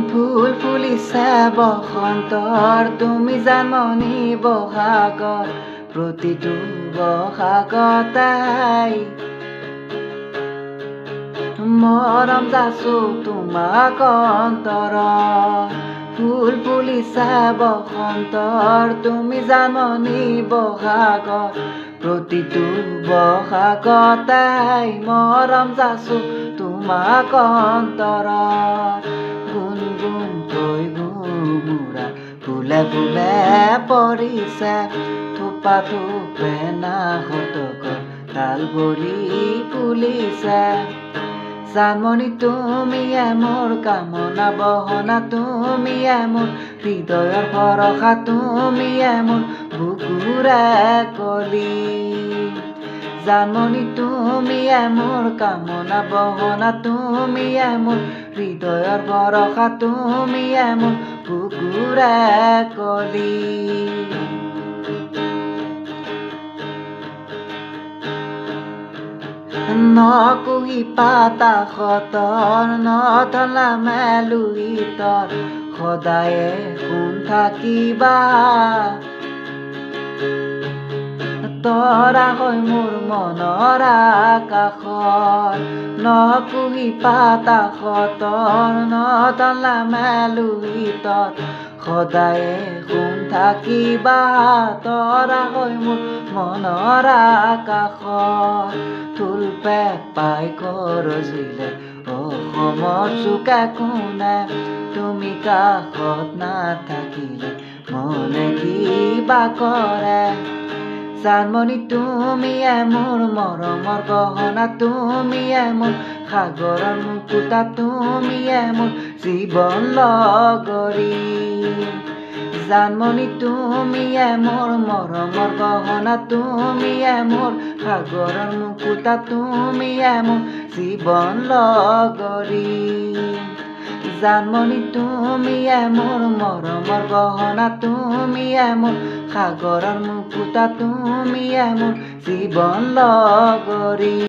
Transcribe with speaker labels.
Speaker 1: ফুল ফুলিছে বসন্তৰ তুমি জানমণি বহাগৰ প্ৰতিটো বহাগতাই মৰম যাচো তোমাক অন্তৰত ফুল ফুলিছে বসন্তৰ তুমি জানমণি বহাগৰ প্ৰতিটো বহাগতাই মৰম যাচো তোমাক অন্তৰত গুণগুণকৈ ভোমোৰা ফুলে ফুলে পৰিছে থোপা থোপে নাহতক তাল ভৰি ফুলিছে জানমণি তুমিয়ে মোৰ কামনা বহনা তুমিয়ে মোৰ হৃদয়ৰ ভৰসা তুমিয়ে মোৰ বুকুৰে কলি জানমণি তুমিয়ে মোৰ কামনা বহনা তুমিয়ে মোৰ হৃদয়ৰ ভৰসা তুমিয়ে মোৰ বুকুৰে কলি নকুহি পাতা সতৰ নথলা মেলুইতৰ সদায়ে কোন থাকিবা তৰা হৈ মোৰ মনৰ আকাশত নকুহি পাতা সতৰ নথলা মেলুইতৰ সদায়ে কোন থাকিবা তৰা হৈ মোৰ মনৰ আকাশত ফুল পেপাই গৰজিলে অসমৰ চুকে কোণে তুমি কাষত নাথাকিলে মনে কিবা কৰে জানমণি তুমিয়ে মোৰ মৰমৰ গহনা তুমিয়ে মোৰ সাগৰৰ মুকুতা তুমিয়ে মোৰ জীৱন লগৰী জানমণি তুমিয়ে মোৰ মৰমৰ গহনা তুমিয়ে মোৰ সাগৰৰ মুকুতা তুমিয়ে মোৰ জীৱন লগৰী জানমণি তুমিয়ে মোৰ মৰমৰ গহনা তুমিয়ে মোৰ সাগৰৰ মুকুতা তুমিয়ে মোৰ জীৱন লগৰী।